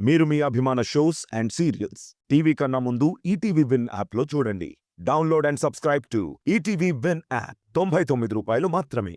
మీరు మీ అభిమాన shows and serials TV కన్నా ముందు ఈటీవీ విన్ యాప్లో చూడండి. Download and subscribe to ETV win app. 99 రూపాయలు మాత్రమే.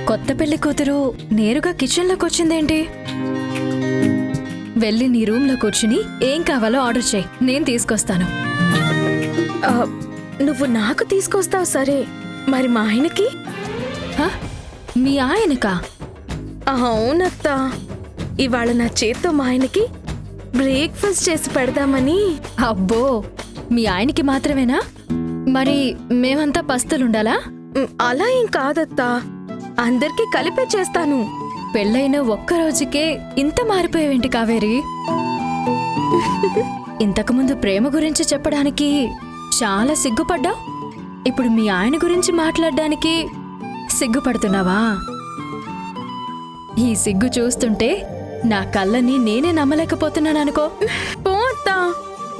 కొత్త పెళ్లి కూతురు నేరుగా కిచెన్లోకి వచ్చిందేంటి? వెళ్ళి నీ రూమ్లో కూర్చుని ఏం కావాలో ఆర్డర్ చేయి, నేను తీసుకొస్తాను. నువ్వు నాకు తీసుకొస్తావు సరే, మరి మా ఆయనకి? మీ ఆయనకా? అవునత్తా, ఇవాళ నా చేత్తో మా ఆయనకి బ్రేక్ఫాస్ట్ చేసి పెడదామని. అబ్బో, మీ ఆయనకి మాత్రమేనా? మరి మేమంతా పస్తులుండాలా? అలా ఏం కాదత్తా, అందరికీ కలిపే చేస్తాను. పెళ్ళైన ఒక్కరోజుకే ఇంత మారిపోయావేంటి కావేరి? ఇంతకుముందు ప్రేమ గురించి చెప్పడానికి చాలా సిగ్గుపడ్డావు, ఇప్పుడు మీ ఆయన గురించి మాట్లాడడానికి సిగ్గుపడుతున్నావా? ఈ సిగ్గు చూస్తుంటే నా కళ్ళని నేనే నమ్మలేకపోతున్నాననుకో. పో అత్తా,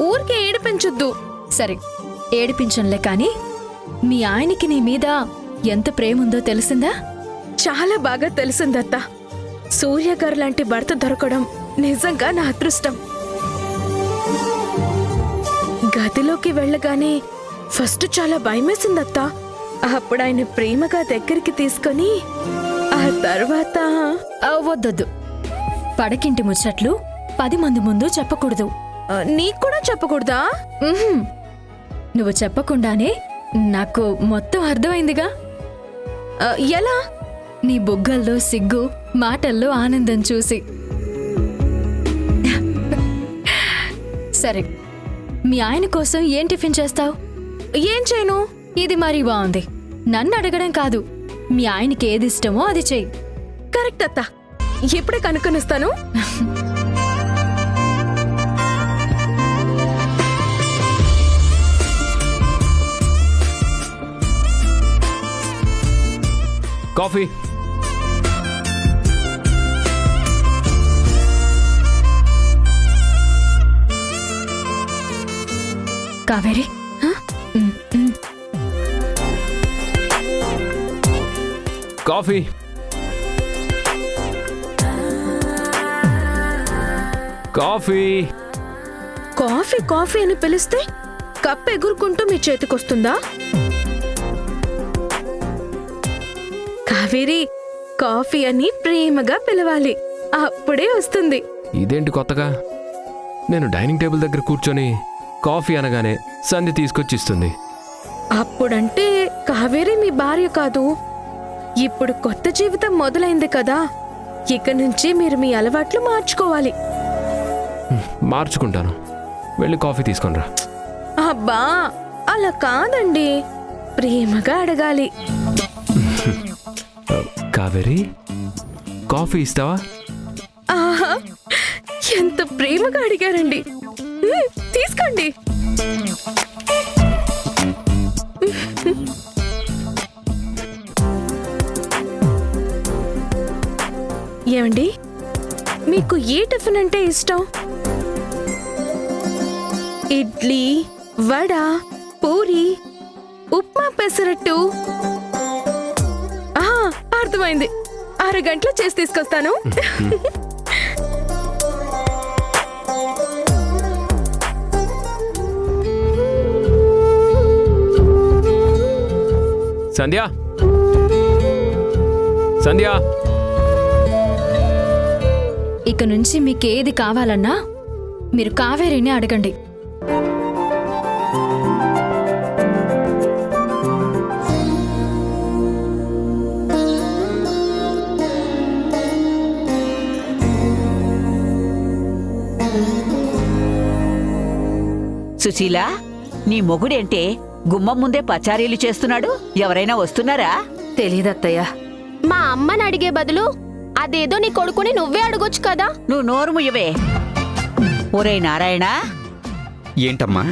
ఊరికే ఏడిపించొద్దు. సరే, ఏడిపించంలే కాని మీ ఆయనకి నీ మీద ఎంత ప్రేముందో తెలిసిందా? చాలా బాగా తెలిసిందత్తా. సూర్య గారు లాంటి భర్త దొరకడం నిజంగా నా అదృష్టం. గదిలోకి వెళ్ళగానే ఫస్ట్ చాలా భయమేసిందత్తా. అప్పుడు ఆయన ప్రేమగా దగ్గరికి తీసుకొని ఆ తర్వాత... వద్దొద్దు, పడకింటి ముచ్చట్లు 10 మంది ముందు చెప్పకూడదు. నీకు కూడా చెప్పకూడదా? నువ్వు చెప్పకుండానే నాకు మొత్తం అర్థమైందిగా. ఎలా? నీ బుగ్గల్లో సిగ్గు, మాటల్లో ఆనందం చూసి. సరే, మీ ఆయన కోసం ఏం టిఫిన్ చేస్తావు? ఏం చేయను? ఇది మరీ బాగుంది. నన్ను అడగడం కాదు, మీ ఆయనకి ఏది ఇష్టమో అది చెయ్యి. కరెక్ట్ అత్తా, ఇప్పుడే కనుక్కొనిస్తాను. Coffee. Kaveri, coffee. Coffee. Coffee coffee అని పిలిస్తే కప్ ఎగురుకుంటూ మీ చేతికొస్తుందా? కావేరి, కాఫీ అని ప్రేమగా పిలవాలి, అప్పుడే వస్తుంది. ఇదేంటి కొత్తగా? నేను డైనింగ్ టేబుల్ దగ్గర కూర్చొని కాఫీ అనగానే సంధి తీసుకొచ్చిస్తుంది. అప్పుడంటే కావేరి మీ భార్య కాదు. ఇప్పుడు కొత్త జీవితం మొదలైంది కదా, ఇక నుంచి మీరు మీ అలవాట్లు మార్చుకోవాలి. మార్చుకుంటాను, వెళ్ళి కాఫీ తీసుకొనిరా. అబ్బా, అలా కాదండి, ప్రేమగా అడగాలి. కావేరి, కాఫీ ఇస్తావా? ఆహా, ఎంత ప్రేమగా అడిగారండి. తీసుకోండి. ఏమండి, మీకు ఏ టిఫిన్ అంటే ఇష్టం? ఇడ్లీ, వడ, పూరి, ఉప్మా, పెసరట్టు? అర్థమైంది, 6 గంటలు చేసి తీసుకొస్తాను. సంధ్య, సంధ్య. ఇక నుంచి మీకేది కావాలన్నా మీరు కావేరిని అడగండి. సుశీల, నీ మొగుడేంటే గుమ్మం ముందే పచారీలు చేస్తున్నాడు? ఎవరైనా వస్తున్నారా? తెలీదత్తయ్య. మా అమ్మని అడిగే బదులు అదేదో నీ కొడుకుని నువ్వే అడగొచ్చు కదా. నువ్వు నోరు ముయ్యవే. ఒరేయ్ నారాయణ, ఏంటమ్మా?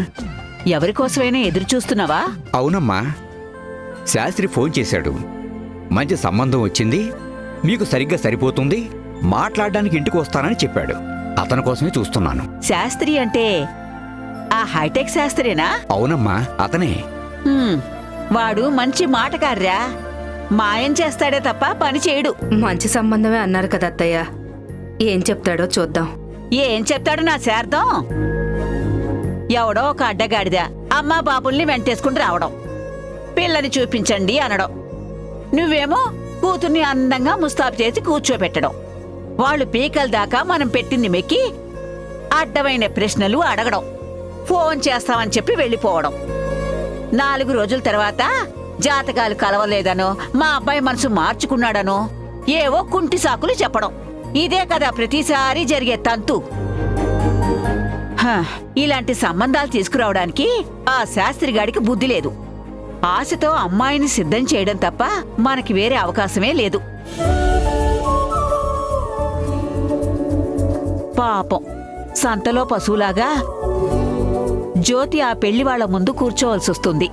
ఎవరికోసమైనా ఎదురు చూస్తున్నావా? అవునమ్మా. శాస్త్రి ఫోన్ చేశాడు. మంచి సంబంధం వచ్చింది, మీకు సరిగ్గా సరిపోతుంది, మాట్లాడడానికి ఇంటికి వస్తానని చెప్పాడు. అతని కోసమే చూస్తున్నాను. శాస్త్రి అంటే ఆ హైటెక్ శాస్త్రేనా? అవునమ్మా, అతనే. వాడు మంచి మాటకార్రా. మాయం చేస్తాడే తప్ప పని చేయడు. మంచి సంబంధమే అన్నారు కదా అత్తయ్య, ఏం చెప్తాడో చూద్దాం. ఏం చెప్తాడు నా శార్థం? ఎవడో ఒక అడ్డగాడిద అమ్మా బాబుల్ని వెంటేసుకుని రావడం, పిల్లని చూపించండి అనడం, నువ్వేమో కూతుర్ని అందంగా ముస్తాబు చేసి కూర్చోబెట్టడం, వాళ్ళు పీకల దాకా మనం పెట్టింది మెక్కి అడ్డమైన ప్రశ్నలు అడగడం, ఫోన్ చేస్తామని చెప్పి వెళ్ళిపోవడం. 4 రోజుల తర్వాత జాతకాలు కలవలేదనో, మా అబ్బాయి మనసు మార్చుకున్నాడనో ఏవో కుంటి సాకులు చెప్పడం. ఇదే కదా ప్రతిసారి జరిగే తంతు. ఇలాంటి సంబంధాలు తీసుకురావడానికి ఆ శాస్త్రిగాడికి బుద్ధి లేదు. ఆశతో అమ్మాయిని సిద్ధం చేయడం తప్ప మనకి వేరే అవకాశమే లేదు. పాపం సంతలో పశువులాగా జ్యోతి ఆ పెళ్లి వాళ్ల ముందు కూర్చోవలసొస్తుంది.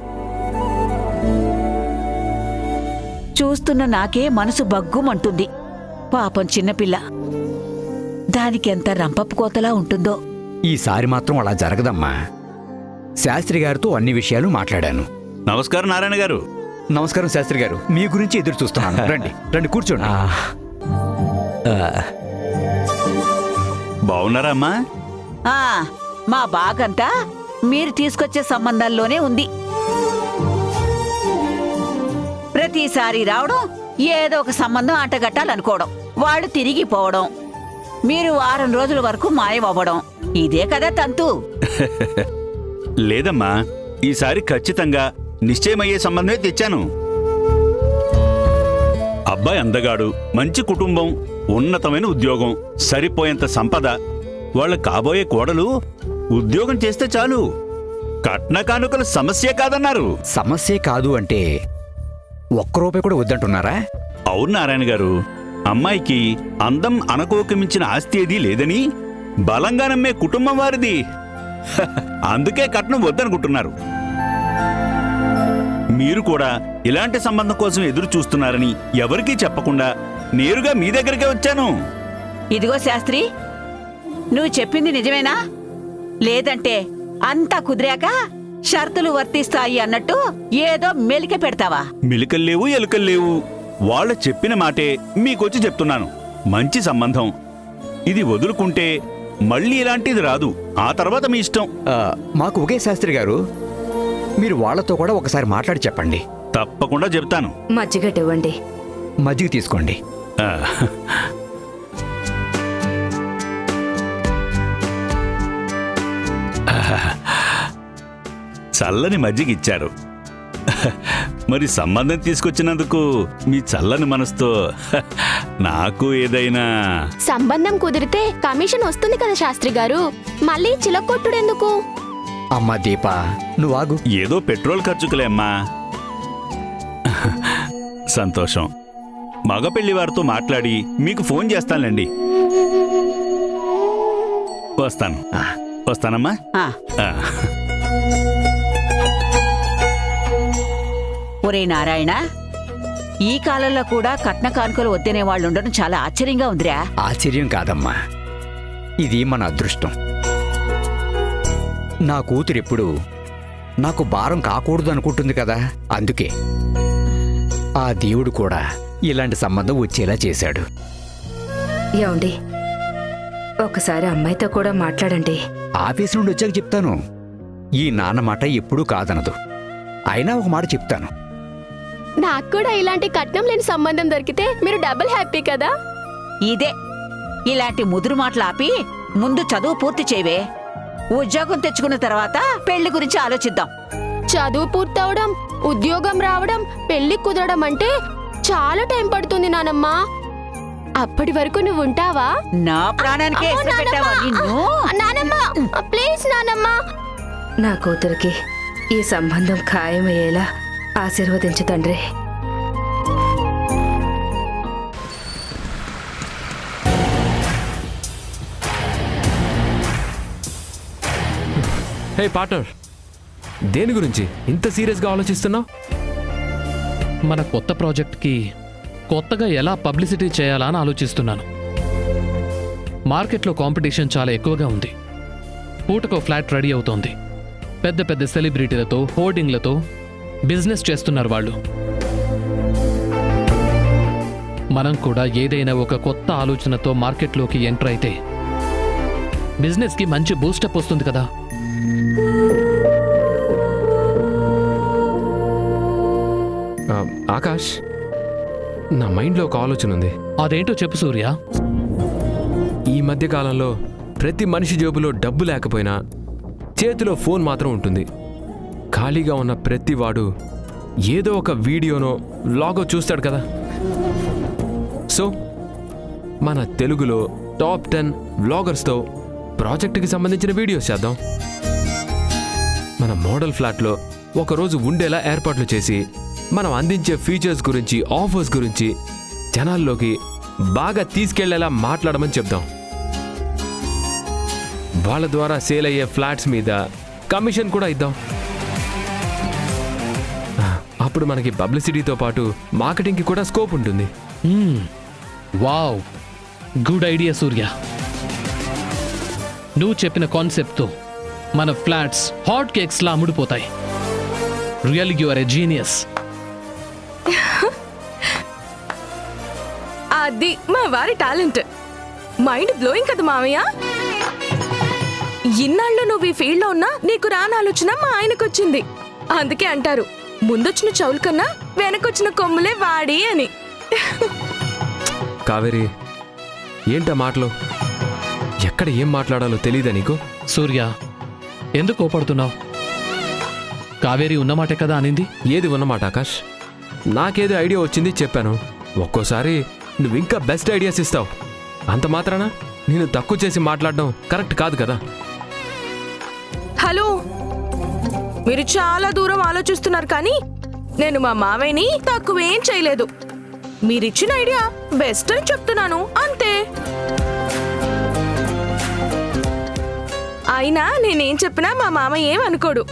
చూస్తున్న నాకే మనసు బగ్గుమంటుంది. పాపం చిన్నపిల్ల, దానికెంత రంపపు కోతలా ఉంటుందో. ఈసారి మాత్రం అలా జరగదమ్మా. శాస్త్రి గారితో అన్ని విషయాలు మాట్లాడాను. నమస్కారం నారాయణ గారు. నమస్కారం శాస్త్రి గారు, మీ గురించి ఎదురు చూస్తున్నాను. రండి రండి, కూర్చోండి. బాగున్నారా అమ్మా? ఆ మా బాగంతా మీరు తీసుకొచ్చే సంబంధాల్లోనే ఉంది. ప్రతిసారి రావడం, ఏదో ఒక సంబంధం అంటగట్టాలనుకోవడం, వాళ్ళు తిరిగిపోవడం, మీరు వారం రోజుల వరకు మాయమవ్వడం, ఇదే కదా తంతు. లేదమ్మా, ఈసారి ఖచ్చితంగా నిశ్చయమయ్యే సంబంధమే తెచ్చాను. అబ్బాయి అందగాడు, మంచి కుటుంబం, ఉన్నతమైన ఉద్యోగం, సరిపోయేంత సంపద. వాళ్ళ కాబోయే కోడలు ఉద్యోగం చేస్తే చాలు, కట్న కానుకల సమస్య కాదన్నారు. సమస్యే కాదు అంటే ఒక్క రూపాయి కూడా వద్దంటున్నారా? అవును నారాయణ గారు, అమ్మాయికి అందం అనకోక మించిన ఆస్తి ఏదీ లేదని బలంగా నమ్మే కుటుంబం వారిది. అందుకే కట్నం వద్దనుకుంటున్నారు. మీరు కూడా ఇలాంటి సంబంధం కోసం ఎదురు చూస్తున్నారని ఎవరికీ చెప్పకుండా నేరుగా మీ దగ్గరికే వచ్చాను. ఇదిగో శాస్త్రి, నువ్వు చెప్పింది నిజమేనా? లేదంటే అంతా కుదిరాక షరతులు వర్తిస్తాయి అన్నట్టు ఏదో మెలిక పెడతావా? మిలికల్లేవు ఎలుకల్లేవు, వాళ్ళ చెప్పిన మాటే మీకొచ్చి చెప్తున్నాను. మంచి సంబంధం, ఇది వదులుకుంటే మళ్ళీ ఇలాంటిది రాదు. ఆ తర్వాత మీ ఇష్టం. మాకు ఒకే శాస్త్రి గారు, మీరు వాళ్ళతో కూడా ఒకసారి మాట్లాడి చెప్పండి. తప్పకుండా చెప్తాను. మజ్జిగటివ్వండి. మజ్జిగ తీసుకోండి. ఆ, చల్లని మజ్జిగ ఇచ్చారు. మరి సంబంధం తీసుకొచ్చినందుకు మీ చల్లని మనసుతో నాకు ఏదైనా సంబంధం కుదిరితే కమిషన్ వస్తుంది కదా శాస్త్రి గారు, మళ్ళీ చిలకొట్టుడెందుకు? అమ్మా దీపా, నువ్వు ఆగు. ఏదో పెట్రోల్ ఖర్చుకులే అమ్మా. సంతోషం. మగ పెళ్లి వారితో మాట్లాడి మీకు ఫోన్ చేస్తానులేండి. వస్తానమ్మా. ఆ. ఒరే నారాయణ, ఈ కాలంలో కూడా కట్న కానుకలు వద్దనే వాళ్ళు ఉండడం చాలా ఆశ్చర్యంగా ఉందిరా. ఆశ్చర్యం కాదమ్మా, ఇది మన అదృష్టం. నా కూతురెప్పుడు నాకు భారం కాకూడదు అనుకుంటుంది కదా, అందుకే ఆ దేవుడు కూడా ఇలాంటి సంబంధం వచ్చేలా చేశాడు. ఏమండి, ఒకసారి అమ్మాయితో కూడా మాట్లాడండి. ఆఫీస్ నుండి వచ్చాక చెప్తాను. ఈ నాన్న మాట ఎప్పుడూ కాదనదు. అయినా ఒక మాట చెప్తాను. నాకు కూడా ఇలాంటి కట్నం లేని సంబంధం దొరికితే మీరు డబుల్ హ్యాపీ కదా. ఇదే, ఇలాంటి ముదురు మాటలు ఆపి ముందు చదువు పూర్తి చేయవే. ఉద్యోగం తెచ్చుకున్న తర్వాత పెళ్లి గురించి ఆలోచిద్దాం. చదువు పూర్తవడం, ఉద్యోగం రావడం, పెళ్లి కుదరడం అంటే చాలా టైం పడుతుంది నానమ్మ. అప్పటి వరకు నువ్వు ఉంటావా? నా ప్రాణానికే అమ్మో, ఎసరు పెట్టావా నిన్ను? నానమ్మ, ప్లీజ్ నానమ్మ. నా కూతురికి ఈ సంబంధం ఖాయమయ్యేలా ఆశీర్వదించు తండ్రి. హే పార్ట్నర్, దేని గురించి ఇంత సీరియస్గా ఆలోచిస్తున్నావు? మన కొత్త ప్రాజెక్ట్కి కొత్తగా ఎలా పబ్లిసిటీ చేయాలా అని ఆలోచిస్తున్నాను. మార్కెట్లో కాంపిటీషన్ చాలా ఎక్కువగా ఉంది. పూటకో ఫ్లాట్ రెడీ అవుతోంది. పెద్ద పెద్ద సెలబ్రిటీలతో, హోర్డింగ్లతో బిజినెస్ చేస్తున్నారు వాళ్ళు. మనం కూడా ఏదైనా ఒక కొత్త ఆలోచనతో మార్కెట్లోకి ఎంటర్ అయితే బిజినెస్కి మంచి బూస్టప్ వస్తుంది కదా. ఆకాష్, నా మైండ్లో ఒక ఆలోచన ఉంది. అదేంటో చెప్పు సూర్య. ఈ మధ్య కాలంలో ప్రతి మనిషి జేబులో డబ్బు లేకపోయినా చేతిలో ఫోన్ మాత్రం ఉంటుంది. ఖాళీగా ఉన్న ప్రతి వాడు ఏదో ఒక వీడియోనో వ్లాగో చూస్తాడు కదా. సో మన తెలుగులో టాప్ 10 వ్లాగర్స్తో ప్రాజెక్టుకి సంబంధించిన వీడియోస్ చేద్దాం. మన మోడల్ ఫ్లాట్లో ఒకరోజు ఉండేలా ఏర్పాట్లు చేసి మనం అందించే ఫీచర్స్ గురించి, ఆఫర్స్ గురించి జనాల్లోకి బాగా తీసుకెళ్లేలా మాట్లాడమని చెప్దాం. వాళ్ళ ద్వారా సేల్ అయ్యే ఫ్లాట్స్ మీద కమిషన్ కూడా ఇద్దాం. అప్పుడు మనకి పబ్లిసిటీతో పాటు మార్కెటింగ్కి కూడా స్కోప్ ఉంటుంది. Wow, good idea Surya. నువ్వు చెప్పిన కాన్సెప్ట్తో మన ఫ్లాట్స్ హాట్ కేక్స్లా అమ్ముడుపోతాయి. Really you are a genius. అది మా వారి టాలెంట్. మైండ్ బ్లోయింగ్ కదా మామయ్య. ఇన్నాళ్ళు నువ్వు ఈ ఫీల్డ్లో ఉన్నా నీకు రాని ఆలోచన మా ఆయనకు వచ్చింది. అందుకే అంటారు, ముందొచ్చిన చెవుల కన్నా వెనకొచ్చిన కొమ్ములే వాడి అని. కావేరి, ఏంటా మాటలు? ఎక్కడ ఏం మాట్లాడాలో తెలీదా నీకు? సూర్య, ఎందుకు కోపడుతున్నావు? కావేరి ఉన్నమాటే కదా అనింది. ఏది ఉన్నమాట ఆకాష్? నాకేదో ఐడియా వచ్చింది చెప్పాను. ఒక్కోసారి నువ్వు ఇంకా బెస్ట్ ఐడియాస్ ఇస్తావు. అంత మాత్రాన నేను తక్కువ చేసి మాట్లాడడం కరెక్ట్ కాదు కదా. హలో, మీరు చాలా దూరం ఆలోచిస్తున్నారు, కానీ నేను మా మావయ్యని తక్కువేం చేయలేదు. మీరిచ్చిన ఐడియా బెస్ట్ అని చెప్తున్నాను అంతే. అయినా నేనేం చెప్పినా మా మామయ్య ఏం అనుకోడు,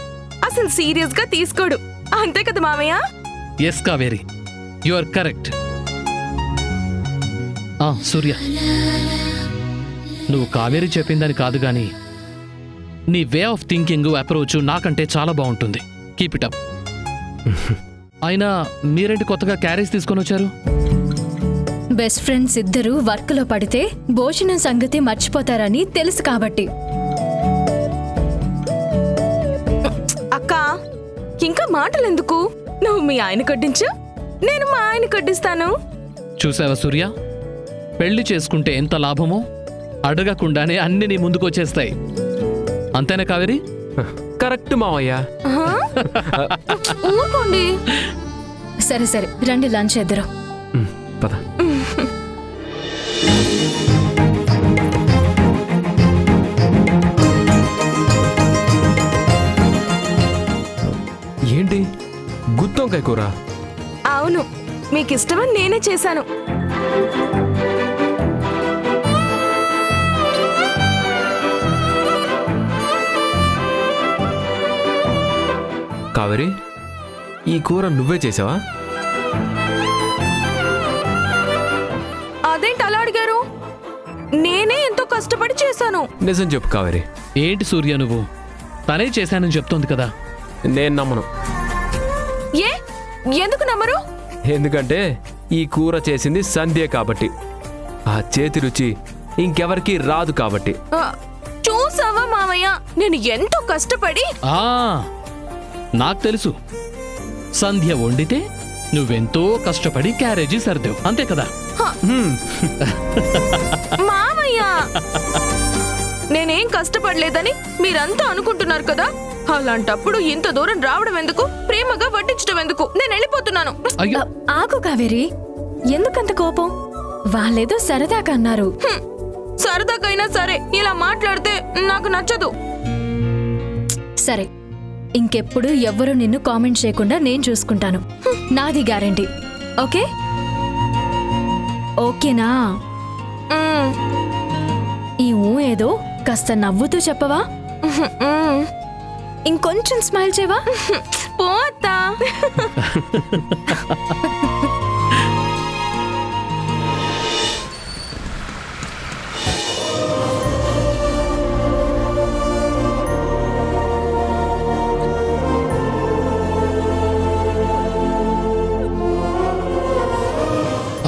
అసలు సీరియస్ గా తీసుకోడు. అంతే కదా మామయ్య? Yes Kaveri, you are correct. Surya, నువ్వు కావేరి చెప్పిందని కాదు గాని నీ వే ఆఫ్ థింకింగ్, అప్రోచ్ నాకంటే చాలా బాగుంటుంది. Keep it up. అయినా మీరేంటి కొత్తగా క్యారేజ్ తీసుకొని వచ్చారు? బెస్ట్ ఫ్రెండ్స్ ఇద్దరు వర్క్లో పడితే భోజనం సంగతి మర్చిపోతారని తెలుసు కాబట్టి. అక్క, ఇంకా మాటలెందుకు? నువ్వు మీ ఆయన కొట్టించు, నేను మా ఆయన కొట్టిస్తాను. చూసావా సూర్య, పెళ్లి చేసుకుంటే ఎంత లాభమో అడగకుండానే అన్ని నీ ముందుకొచ్చేస్తాయి. అంతేనా కావేరి? కరెక్ట్ మావయ్య. ఊరుకోండి. సరే సరే, రండి లంచ్ చేద్దాం. పద. ఏంటి గుత్తొంకాయ కూర? అవును, మీకు ఇష్టమని నేనే చేశాను. కావేరి, ఈ కూర నువ్వే చేసావా? అదేంటి అలా అడిగారు? నేనే ఎంతో కష్టపడి చేశాను. నిజం చెప్పు కావేరి. ఏంటి సూర్య, నువ్వు తనే చేశానని చెప్తోంది కదా. నేను నమ్మను. ఏ, ఎందుకు నమ్మరు? ఎందుకంటే ఈ కూర చేసింది సంధ్య కాబట్టి. ఆ చేతి రుచి ఇంకెవరికి రాదు కాబట్టి. చూసావా మామయ్య, నేను ఎంతో కష్టపడి. నాకు తెలుసు, సంధ్య వండితే నువ్వెంతో కష్టపడి క్యారేజీ సర్దావు, అంతే కదా? మామయ్య, నేనేం కష్టపడలేదని మీరంతా అనుకుంటున్నారు కదా. అలాంటప్పుడు ఇంత దూరం రావడం ఎందుకు, ప్రేమగా వడ్డించడం ఎందుకు? నేను వెళ్ళిపోతున్నాను. ఆగు కావేరి, ఎందుకంత కోపం? వాళ్ళేదో సరదాగా అన్నారు. సరదాకైనా సరే ఇలా మాట్లాడితే నాకు నచ్చదు. సరే, ఇంకెప్పుడు ఎవ్వరూ నిన్ను కామెంట్ చేయకుండా నేను చూసుకుంటాను. నాది గ్యారంటీ. ఓకే ఓకేనా? ఈ ఏదో కాస్త నవ్వుతూ చెప్పవా? ఇంకొంచెం స్మైల్ చేయవా? పో అత్తా.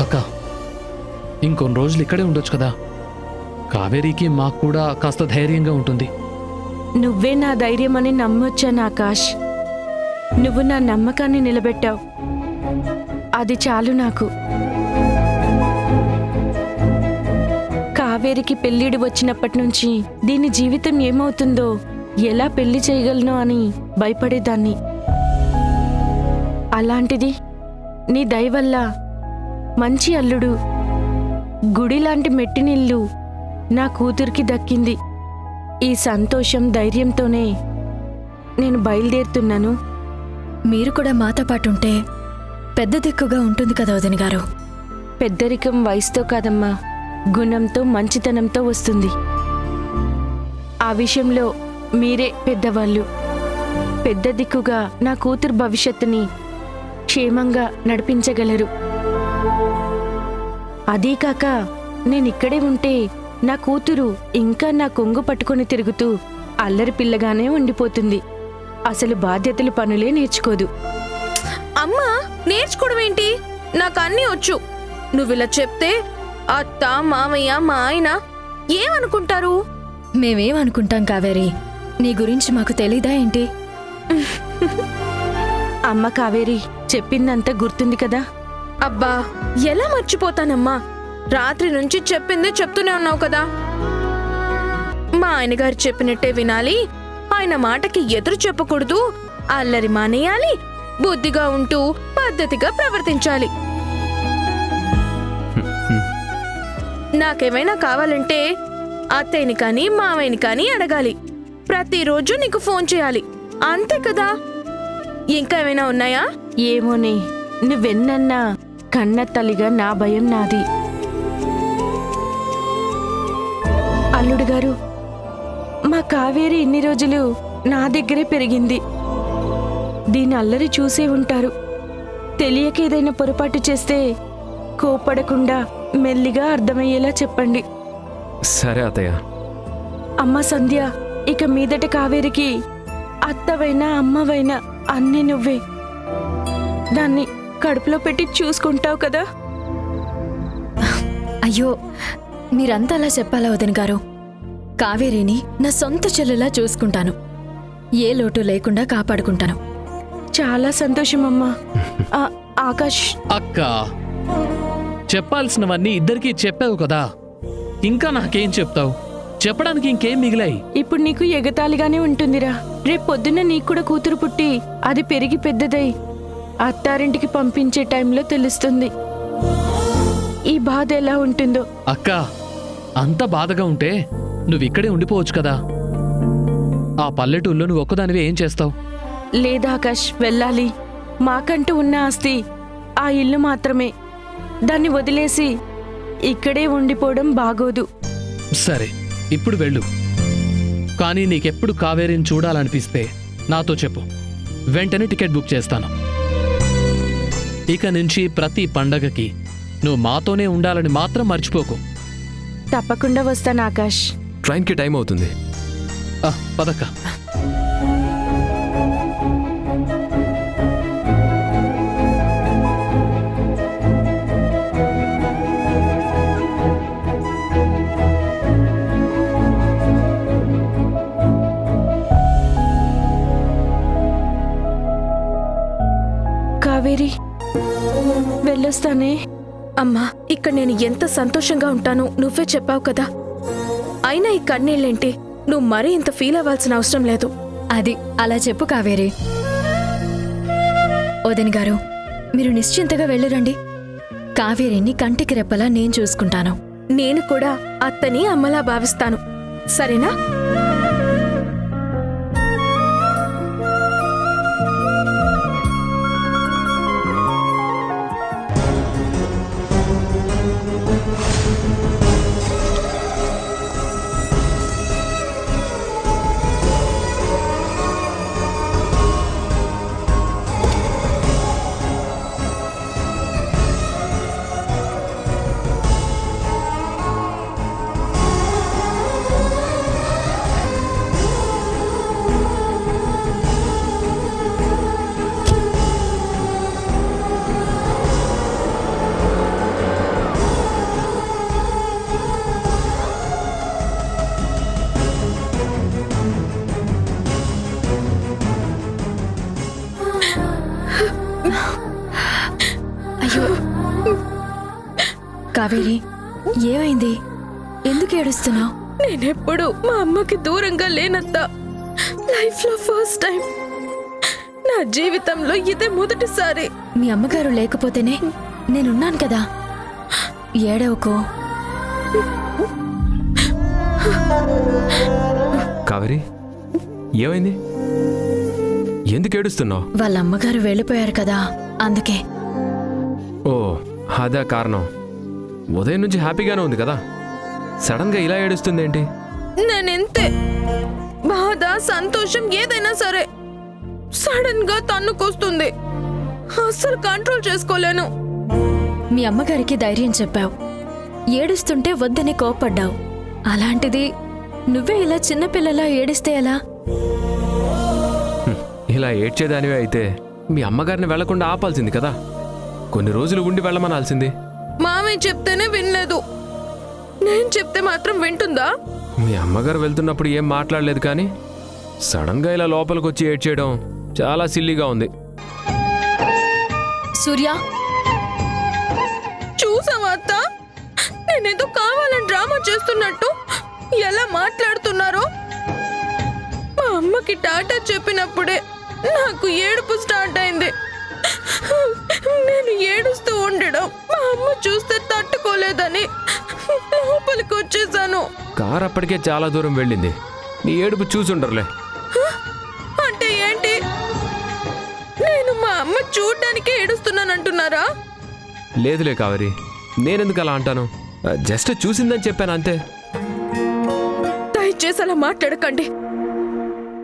అక్క ఇంకొన్ని రోజులు ఇక్కడే ఉండొచ్చు కదా. కావేరీకి మాకు కూడా కాస్త ధైర్యంగా ఉంటుంది. నువ్వే నా ధైర్యం అని నమ్మొచ్చాను ఆకాష్. నువ్వు నా నమ్మకాన్ని నిలబెట్టావు, అది చాలు నాకు. కావేరికి పెళ్ళిడు వచ్చినప్పటి నుంచి దీని జీవితం ఏమవుతుందో, ఎలా పెళ్లి చేయగలను అని భయపడేదాన్ని. అలాంటిది నీ దయ వల్ల మంచి అల్లుడు, గుడిలాంటి మెట్టినిల్లు నా కూతురికి దక్కింది. ఈ సంతోషం ధైర్యంతోనే నేను బయలుదేరుతున్నాను. మీరు కూడా మాతో పాటుంటే పెద్ద దిక్కుగా ఉంటుంది కదా వదిన గారు. పెద్దరికం వయసుతో కాదమ్మా, గుణంతో మంచితనంతో వస్తుంది. ఆ విషయంలో మీరే పెద్దవాళ్ళు. పెద్ద దిక్కుగా నా కూతురు భవిష్యత్తుని క్షేమంగా నడిపించగలరు. అదీకాక నేనిక్కడే ఉంటే నా కూతురు ఇంకా నా కొంగు పట్టుకొని తిరుగుతూ అల్లరి పిల్లగానే ఉండిపోతుంది. అసలు బాధ్యతలు పనులే నేర్చుకోదు. అమ్మా, నేర్చుకోవడం ఏంటి? నాకు అన్నీ వచ్చు. నువ్విలా చెప్తే అత్త, మామయ్య, మా ఆయన ఏమనుకుంటారు? మేమేమనుకుంటాం కావేరి? నీ గురించి మాకు తెలీదా ఏంటి? అమ్మ కావేరి చెప్పిందంతా గుర్తుంది కదా? అబ్బా, ఎలా మర్చిపోతానమ్మా? రాత్రి నుంచి చెప్పిందే చెప్తూనే ఉన్నావు కదా. మా ఆయనగారు చెప్పినట్టే వినాలి, ఆయన మాటకి ఎదురు చెప్పకూడదు, అల్లరి మానేయాలి, బుద్ధిగా ఉంటూ పద్ధతిగా ప్రవర్తించాలి. నాకేమైనా కావాలంటే అత్తయ్యని కానీ మావయ్యని కానీ అడగాలి. ప్రతిరోజు నీకు ఫోన్ చేయాలి, అంతే కదా? ఇంకా ఏమైనా ఉన్నాయా? ఏమోనే, నువ్వెన్నన్నా కన్న తల్లిగా నా భయం నాది. అల్లుడు గారు, మా కావేరి ఇన్ని రోజులు నా దగ్గరే పెరిగింది. దీని అల్లరి చూసే ఉంటారు. తెలియక ఏదైనా పొరపాటు చేస్తే కోపడకుండా మెల్లిగా అర్థమయ్యేలా చెప్పండి. సరే అత్తయ్య. అమ్మ సంధ్య, ఇక మీదట కావేరికి అత్తవైనా అమ్మవైనా అన్నీ నువ్వే. దాన్ని కడుపులో పెట్టి చూసుకుంటావు కదా? అయ్యో, మీరంతా అలా చెప్పాలా వదిన గారు? కావేరిని నా సొంత చెల్లెలా చూసుకుంటాను. ఏ లోటు లేకుండా కాపాడుకుంటాను. చాలా సంతోషం అమ్మా. ఆకాష్ అక్క, చెప్పాల్సినవన్నీ ఇద్దరికీ చెప్పావు కదా, ఇంకా నాకేం చెప్తావు? చెప్పడానికి ఇంకేం మిగిలాయి? ఇప్పుడు నీకు ఎగతాళిగానే ఉంటుందిరా. రేపు పొద్దున్న నీకు కూడా కూతురు పుట్టి అది పెరిగి పెద్దదై అత్తారింటికి పంపించే టైంలో తెలుస్తుంది ఈ బాధ ఎలా ఉంటుందో. అక్క, అంత బాధగా ఉంటే నువ్విక్కడే ఉండిపోవచ్చు కదా. ఆ పల్లెటూళ్ళలో నువ్వు ఒక్కదానివే ఏం చేస్తావు? లేదా ఆకాష్, వెళ్ళాలి. మాకంటూ ఉన్న ఆస్తి ఆ ఇల్లు మాత్రమే. దాన్ని వదిలేసి ఇక్కడే ఉండిపోవడం బాగోదు. సరే, ఇప్పుడు వెళ్ళు. కానీ నీకెప్పుడు కావేరిని చూడాలనిపిస్తే నాతో చెప్పు, వెంటనే టికెట్ బుక్ చేస్తాను. ఇక నుంచి ప్రతి పండగకి నువ్వు మాతోనే ఉండాలని మాత్రం మర్చిపోకు. తప్పకుండా వస్తాను ఆకాష్. ట్రైన్కి టైం అవుతుంది. పదక్క. కావేరి, వెళ్ళొస్తానే. అమ్మా, ఇక్కడ నేను ఎంత సంతోషంగా ఉంటానో నువ్వే చెప్పావు కదా. అయినా ఈ కన్నీళ్ళేంటి? నువ్వు మరీ ఇంత ఫీల్ అవ్వాల్సిన అవసరం లేదు. అది అలా చెప్పు కావేరి. వదిన గారు, మీరు నిశ్చింతగా వెళ్ళిరండి. కావేరిని కంటికి రెప్పలా నేను చూసుకుంటాను. నేను కూడా అత్తని అమ్మలా భావిస్తాను, సరేనా? కావేరి ఏమైంది? ఎందుకు ఏడుస్తున్నావు? నేనెప్పుడు మా అమ్మకి దూరంగా లేనత్త. లైఫ్లో ఫస్ట్ టైం. నా జీవితంలో ఇదే మొదటిసారి. మీ అమ్మగారు లేకపోతేనే నేనున్నాను కదా. ఏడవకో. కావేరి ఏమైంది? ఎందుకు ఏడుస్తున్నావు? వాళ్ళ అమ్మగారు వెళ్ళిపోయారు కదా, అందుకే. ఓ అదా కారణం. ఉదయం నుంచి హ్యాపీగానే ఉంది కదా, సడన్గా ఇలా ఏడుస్తుందేంటి? నేనెంతే. బాధ, సంతోషం ఏదైనా సరే సడన్ గా తన్నుకొస్తుంది. అస్సలు కంట్రోల్ చేసుకోలేను. మీ అమ్మగారికి ధైర్యం చెప్పావు, ఏడుస్తుంటే వద్దని కోప్పడ్డావు. అలాంటిది నువ్వే ఇలా చిన్నపిల్లలా ఏడిస్తే ఎలా? ఇలా ఏడ్చేదానివే అయితే మీ అమ్మగారిని వెళ్లకుండా ఆపాల్సింది కదా. కొన్ని రోజులు ఉండి వెళ్ళమనాల్సింది. మామయ్య చెప్తేనే వినలేదు. నేను చెప్తే మాత్రం వింటుందా? మీ అమ్మగారు వెళ్తున్నప్పుడు ఏం మాట్లాడలేదు, కానీ సడన్గా ఇలా లోపలికి వచ్చి ఏడ్చేయడం చాలా సిల్లీగా ఉంది. సూర్య, చూసావా అత్త? నేనేదో కావాలని డ్రామా చేస్తున్నట్టు ఎలా మాట్లాడుతున్నారో. మా అమ్మకి టాటా చెప్పినప్పుడే నాకు ఏడుపు స్టార్ట్ అయింది. నేను ఏడుస్తూ ఉండడం మా అమ్మ చూస్తే తట్టుకోలేదని లోపలికి వచ్చేసాను. కారు అప్పటికే చాలా దూరం వెళ్ళింది. నీ ఏడుపు చూసుండరులే. అంటే ఏంటి? నేను మా అమ్మ చూడ్డానికే ఏడుస్తున్నానంటున్నారా? లేదులే కావేరి, నేనెందుకు అలా అంటాను? జస్ట్ చూసిందని చెప్పాను అంతే. దయచేసి అలా మాట్లాడకండి.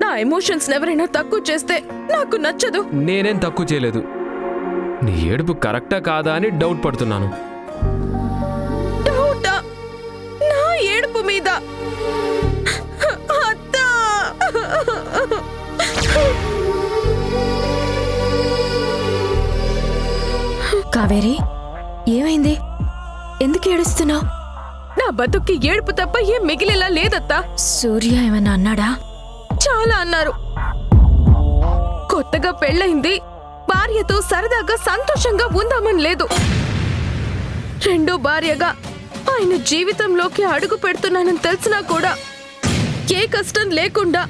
నా ఎమోషన్స్ ఎవరైనా తక్కువ చేస్తే నాకు నచ్చదు. నేనేం తక్కువ చేయలేదు. నీ ఏడుపు కరెక్టా కాదా అని డౌట్ పడుతున్నాను. డౌటా? నా ఏడుపు మీద? అత్తా! కావేరి ఏమైంది? ఎందుకు ఏడుస్తున్నావు? నా బతుక్కి ఏడుపు తప్ప ఏం మిగిలేలా లేదత్తా. సూర్య ఏమన్నా అన్నాడా? చాలా అన్నారు. కొత్తగా పెళ్ళయింది, భార్యతో సరదాగా సంతోషంగా ఉందామని లేదు. రెండో భార్యగా ఆయన జీవితంలోకి అడుగు పెడుతున్నానని తెలిసినా కూడా ఏ కష్టం లేకుండా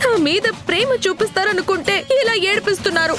నా మీద ప్రేమ చూపిస్తారనుకుంటే ఇలా ఏడిపిస్తున్నారు.